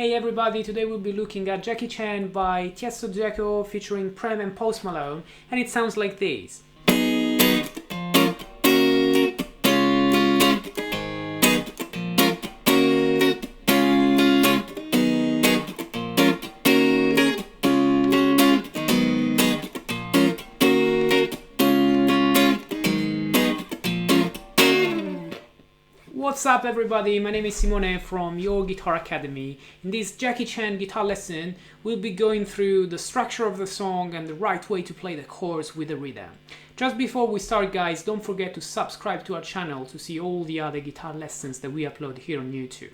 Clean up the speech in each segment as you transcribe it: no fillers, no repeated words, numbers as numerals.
Hey everybody, today we'll be looking at Jackie Chan by Tiesto, Dzeko featuring Preme and Malone, and it sounds like this. What's up everybody, my name is Simone from Your Guitar Academy. In this Jackie Chan guitar lesson, we'll be going through the structure of the song and the right way to play the chords with the rhythm. Just before we start guys, don't forget to subscribe to our channel to see all the other guitar lessons that we upload here on YouTube.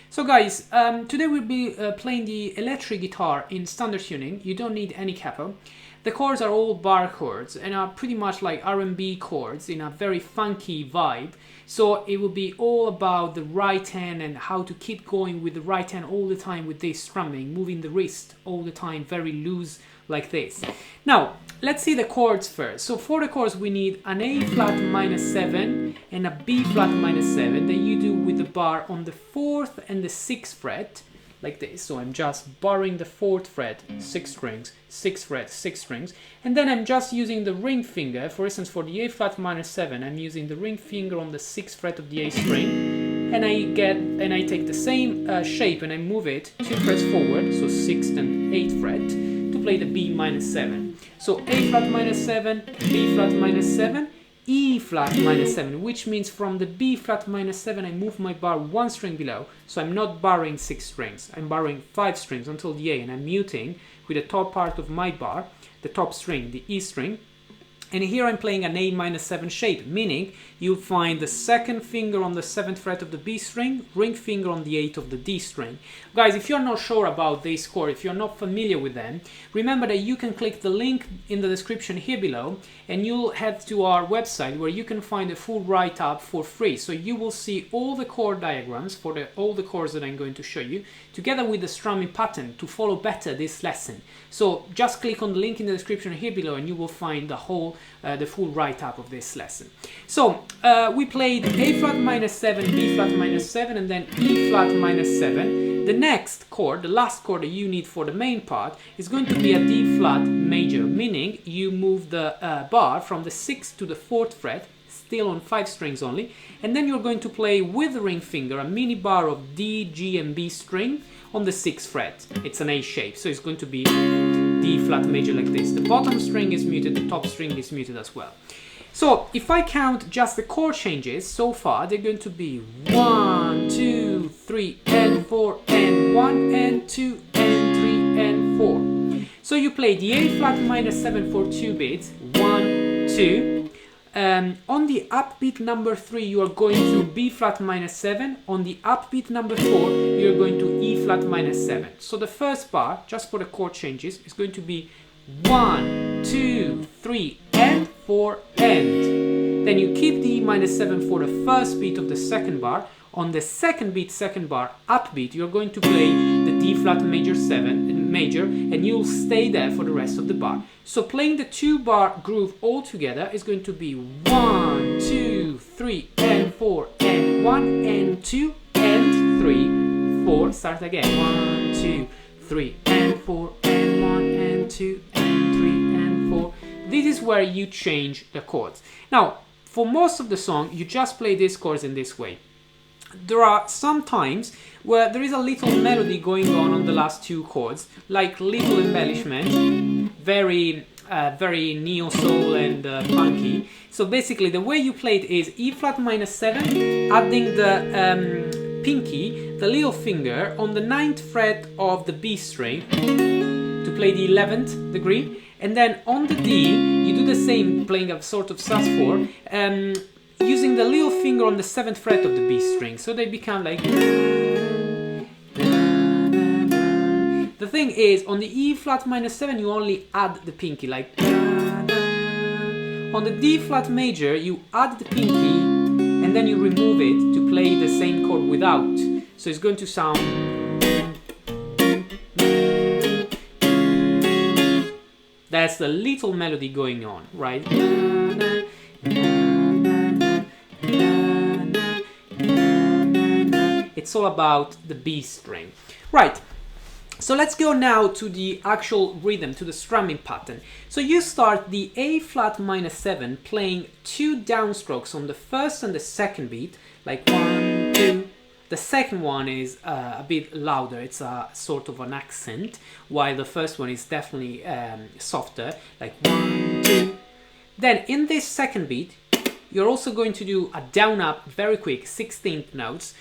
So guys, today we'll be playing the electric guitar in standard tuning. You don't need any capo. The chords are all bar chords and are pretty much like R&B chords in a very funky vibe. So it will be all about the right hand and how to keep going with the right hand all the time with this strumming, moving the wrist all the time very loose like this. Now, let's see the chords first. So for the chords we need an A flat minus 7 and a B flat minus 7 that you do with the bar on the 4th and the 6th fret. Like this, so I'm just barring the 4th fret, 6 strings, 6th fret, 6 strings, and then I'm just using the ring finger. For instance, for the A flat minus 7, I'm using the ring finger on the 6th fret of the A string, and I take the same shape and I move it 2 frets forward, so 6th and 8th fret, to play the B minus 7. So A flat minus 7, B flat minus 7, E flat minus 7, which means from the B flat minus 7 I move my bar 1 string below, so I'm not barring 6 strings, I'm barring 5 strings until the A, and I'm muting with the top part of my bar, the top string, the E string, and here I'm playing an A minus 7 shape, meaning you'll find the 2nd finger on the 7th fret of the B string, ring finger on the 8th of the D string. Guys, if you're not sure about this chord, if you're not familiar with them, remember that you can click the link in the description here below and you'll head to our website where you can find a full write-up for free. So you will see all the chord diagrams for all the chords that I'm going to show you, together with the strumming pattern to follow better this lesson. So just click on the link in the description here below and you will find the full write-up of this lesson. So we played A flat minus 7, B flat minus 7, and then E flat minus 7. The next chord, the last chord that you need for the main part, is going to be a D flat major, meaning you move the bar from the 6th to the 4th fret, still on 5 strings only, and then you're going to play with the ring finger a mini bar of D, G and B string on the 6th fret. It's an A shape, so it's going to be D flat major like this. The bottom string is muted, the top string is muted as well. So if I count just the chord changes so far, they're going to be 1, 2, 3 and 4 and 1 and 2 and 3 and 4. So you play the A flat minus 7 for 2 beats, 1, 2. On the upbeat number 3 you are going to B flat minus 7, on the upbeat number 4 you're going to E flat minus 7. So the first bar, just for the chord changes, is going to be 1, 2, 3 and 4 and. Then you keep the E minus 7 for the first beat of the second bar. On the second beat, second bar, upbeat, you're going to play the D flat major 7 major, and you'll stay there for the rest of the bar. So playing the 2-bar groove all together is going to be 1, 2, 3 and 4 and 1 and 2 and 3, 4. Start again. 1, 2, 3 and 4 and 1 and 2 and 3 and 4. This is where you change the chords. Now, for most of the song, you just play these chords in this way. There are some times where there is a little melody going on the last 2 chords, like little embellishment, very neo soul and funky. So basically the way you play it is E flat minus 7, adding the pinky, the little finger, on the 9th fret of the B string to play the 11th degree, and then on the D you do the same, playing a sort of sus4, using the little finger on the 7th fret of the B string, so they become like. The thing is, on the E flat minus 7 you only add the pinky, like. On the D flat major you add the pinky and then you remove it to play the same chord without. So it's going to sound. That's the little melody going on, right? It's all about the B string. Right, So let's go now to the actual rhythm, to the strumming pattern. So you start the A flat minor 7 playing 2 downstrokes on the first and the second beat, like 1, 2. The second one is a bit louder, it's a sort of an accent, while the first one is definitely softer, like 1, 2. Then in this second beat, you're also going to do a down up, very quick, 16th notes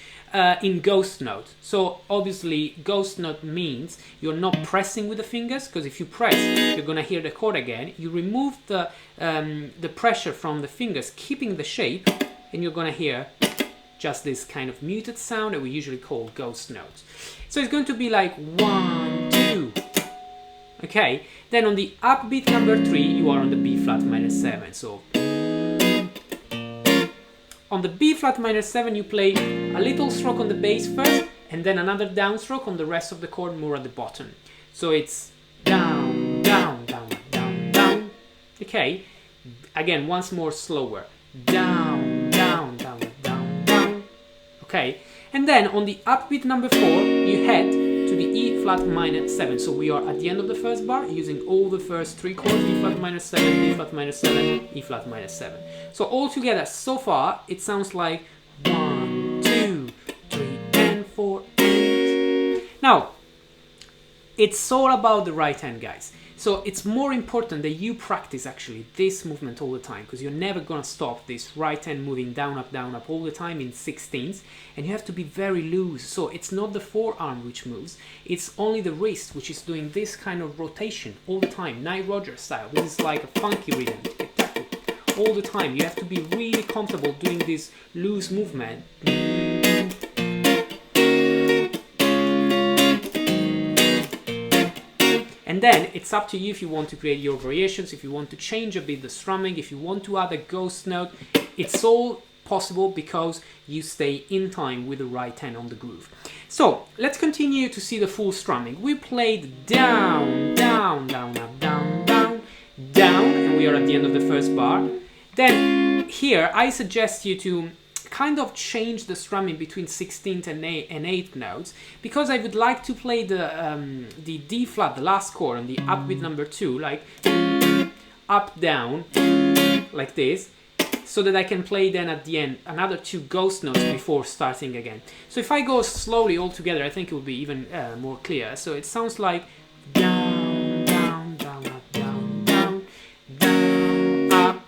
in ghost note. So obviously ghost note means you're not pressing with the fingers, because if you press, you're gonna hear the chord again. You remove the pressure from the fingers, keeping the shape, and you're gonna hear just this kind of muted sound that we usually call ghost notes. So it's going to be like 1, 2. Okay, then on the upbeat number 3, you are on the B flat minor 7. So on the B flat minor 7, you play a little stroke on the bass first, and then another downstroke on the rest of the chord more at the bottom. So it's down, down, down, down, down. Okay, again, once more slower. Down, down, down, down, down. Okay, and then on the upbeat number 4, you head to the E flat minor 7. So we are at the end of the first bar using all the first 3 chords: E flat minor 7, E flat minor 7, E flat minor 7. So all together, so far, it sounds like 1, 2, 3, and 4, and... Now, it's all about the right hand, guys. So it's more important that you practice actually this movement all the time, because you're never gonna stop this right hand moving down up all the time in 16ths, and you have to be very loose. So it's not the forearm which moves, it's only the wrist which is doing this kind of rotation all the time, Nile Rodgers style. This is like a funky rhythm, all the time. You have to be really comfortable doing this loose movement. And then it's up to you if you want to create your variations, if you want to change a bit the strumming, if you want to add a ghost note. It's all possible because you stay in time with the right hand on the groove. So let's continue to see the full strumming. We played down, down, down, up, down, down, down, and we are at the end of the first bar. Then here I suggest you to kind of change the strumming between 16th and 8th notes, because I would like to play the D flat, the last chord on the upbeat number 2, like up, down, like this, so that I can play then at the end another 2 ghost notes before starting again. So if I go slowly all together, I think it will be even more clear. So it sounds like down, down, down, up, down, down, down, up,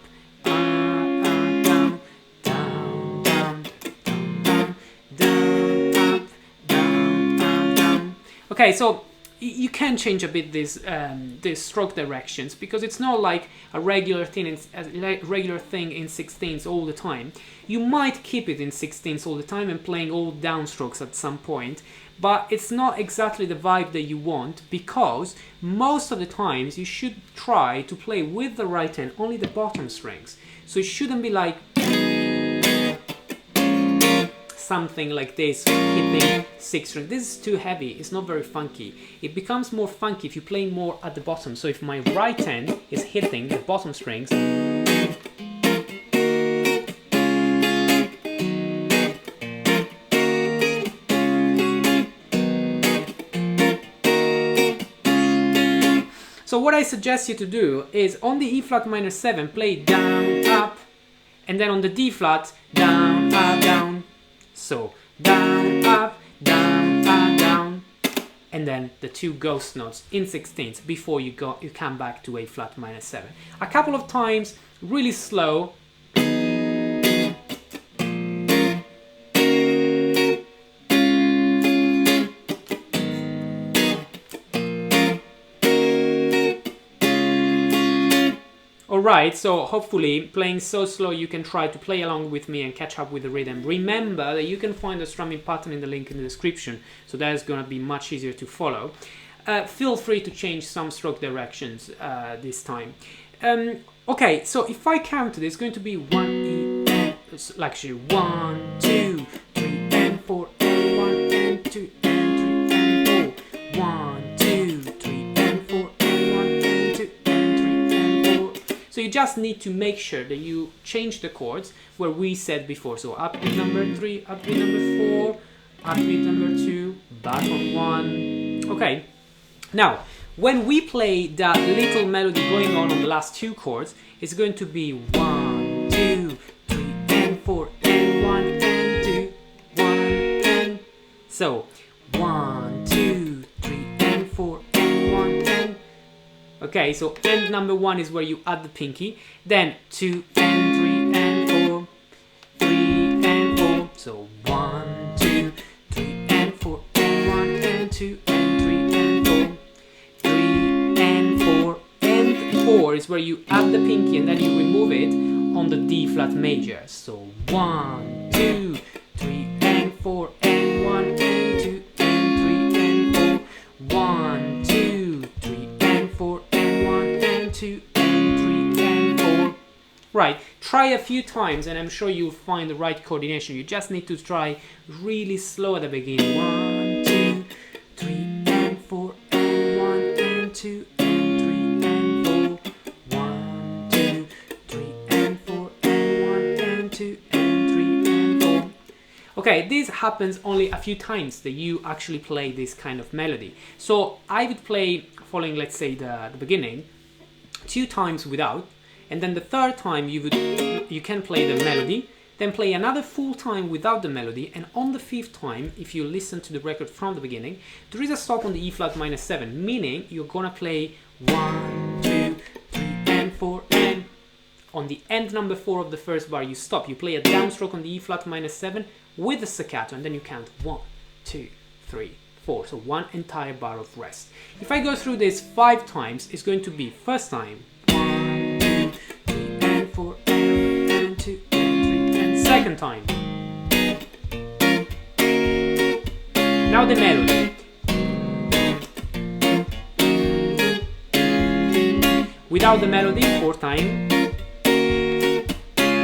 okay, so you can change a bit these stroke directions, because it's not like a regular thing in 16ths all the time. You might keep it in 16ths all the time and playing all downstrokes at some point, but it's not exactly the vibe that you want, because most of the times you should try to play with the right hand only the bottom strings. So it shouldn't be like something like this, hitting 6 strings. This is too heavy, it's not very funky. It becomes more funky if you play more at the bottom. So if my right hand is hitting the bottom strings, so what I suggest you to do is on the E flat minor 7, play down, up, and then on the D flat, down, up, down. So down, up, down, and then the 2 ghost notes in 16ths before you come back to A flat minor 7. A couple of times, really slow. Alright, so hopefully playing so slow you can try to play along with me and catch up with the rhythm. Remember that you can find the strumming pattern in the link in the description, so that is going to be much easier to follow. Feel free to change some stroke directions this time. Okay, so if I count it, it's going to be 1 E and actually 1, 2, 3 and 4 and 1 and 2 and 3 and 4. 1, 2, 3 and 4 and 1 and 2 and 3 and 4. So you just need to make sure that you change the chords where we said before. So upbeat number 3, upbeat number 4, upbeat number 2, back on 1. Okay. Now, when we play that little melody going on the last two chords, it's going to be 1, 2, 3, and 4, and 1, and 2, 1, and. So, 1, 2, 3, and 4, and 1, and. Okay, so end number 1 is where you add the pinky, then 2, and 3, and 4, 3, and 4. So, 1, 2, 3, and 4, and 1, and 2, and 3, and 4. 3 and 4, and 4 is where you add the pinky and then you remove it on the D flat major. So 1, 2, 3 and 4 and 1 and 2 and 3 and 4. 1, 2, 3 and 4 and 1 and 2 and 3 and 4. Right, try a few times and I'm sure you'll find the right coordination. You just need to try really slow at the beginning. 1, 2, 3 and 4 and 1 and 2 and 3 and 4. 1, 2, 3 and 4 and 1 and 2 and 3 and 4. Okay, this happens only a few times that you actually play this kind of melody. So I would play following, let's say, the beginning 2 times without, and then the third time you can play the melody, then play another full time without the melody, and on the 5th time, if you listen to the record from the beginning, there is a stop on the E flat minus 7, meaning you're gonna play 1, 2, 3 and 4, and on the end number 4 of the first bar you stop. You play a downstroke on the E flat minus 7 with the staccato, and then you count 1, 2, 3, 4. So 1 entire bar of rest. If I go through this 5 times, it's going to be first time 1, 2, 3 and 4 and 2 and 3 and second time. Now the melody. Without the melody, 4th time.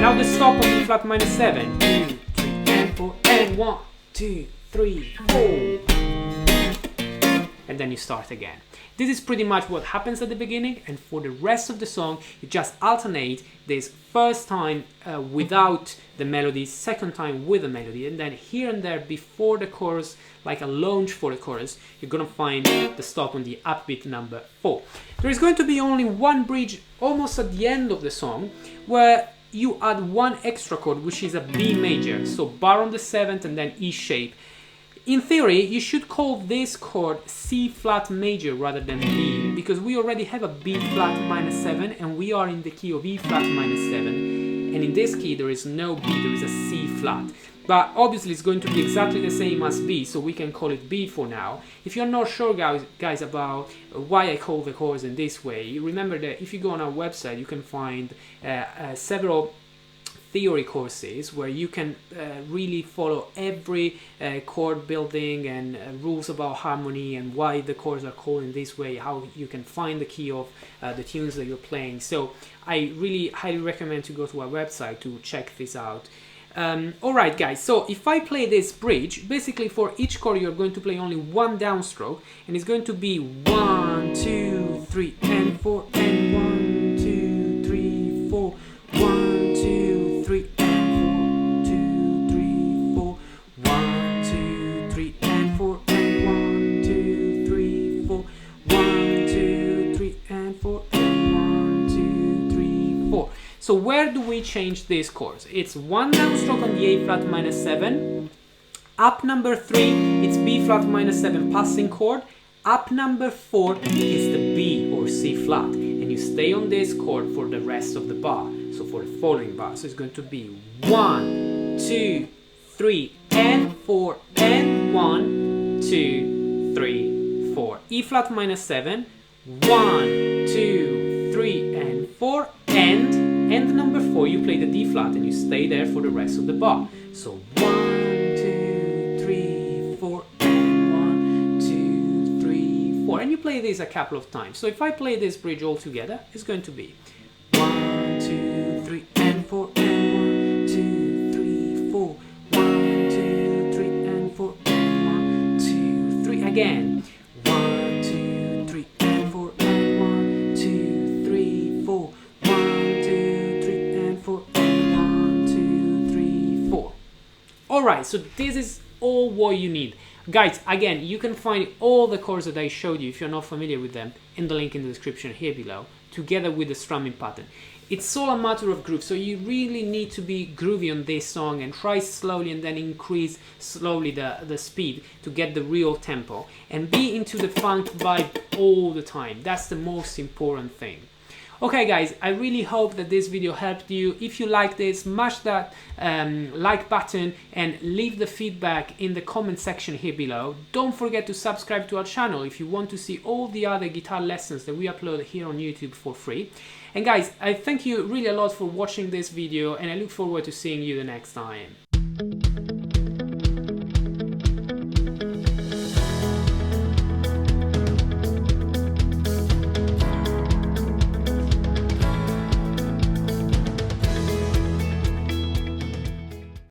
Now the stop on the flat minus 7. 2, 3 and 4 and 1, 2, 3, 4. And then you start again. This is pretty much what happens at the beginning, and for the rest of the song you just alternate this first time without the melody, second time with the melody, and then here and there before the chorus, like a launch for the chorus, you're gonna find the stop on the upbeat number 4. There is going to be only one bridge almost at the end of the song where you add one extra chord, which is a B major, so bar on the 7th and then E shape. In theory, you should call this chord C flat major rather than B, because we already have a B flat minus 7 and we are in the key of E flat minus 7, and in this key there is no B, there is a C flat. But obviously it's going to be exactly the same as B, so we can call it B for now. If you're not sure, guys, about why I call the chords in this way, remember that if you go on our website you can find several theory courses where you can really follow every chord building and rules about harmony and why the chords are called in this way, how you can find the key of the tunes that you're playing. So I really highly recommend to go to our website to check this out. Alright guys, so if I play this bridge, basically for each chord you're going to play only one downstroke, and it's going to be 1, 2, 3 and 4 and 1, 2, 3, 4, 1, 2, 3 and 4, 2, 3, 4, 1, 2, 3 and 4 and 1, 2, 3, 4, 1, 2, 3 and 4 and 1, 2, 3, 4. So where do we change these chords? It's one downstroke on the A flat minus 7. Up number 3, it's B flat minus 7 passing chord. Up number 4 is the B or C flat. And you stay on this chord for the rest of the bar. So for the following bar. So it's going to be 1, 2, 3 and 4 and 1, 2, 3, 4. E flat minus 7. 1, 2, 3 and 4 and number 4 you play the D flat and you stay there for the rest of the bar. So 1, 2, 3, 4 and 1, 2, 3, 4, and you play this a couple of times. So if I play this bridge all together, it's going to be 1, 2, 3 and 4 and 1, 2, 3, 4, 1, 2, 3 and 4 and 1, 2, 3 again. 1, 2, 3 and 4 and 1, 2, 3, 4. 1, 2, 3 and 4 and 1, 2, 3, 4. Alright, so this is all what you need. Guys, again, you can find all the chords that I showed you, if you're not familiar with them, in the link in the description here below, together with the strumming pattern. It's all a matter of groove, so you really need to be groovy on this song and try slowly and then increase slowly the speed to get the real tempo. And be into the funk vibe all the time. That's the most important thing. Okay guys, I really hope that this video helped you. If you like this, smash that like button and leave the feedback in the comment section here below. Don't forget to subscribe to our channel if you want to see all the other guitar lessons that we upload here on YouTube for free. And guys, I thank you really a lot for watching this video, and I look forward to seeing you the next time.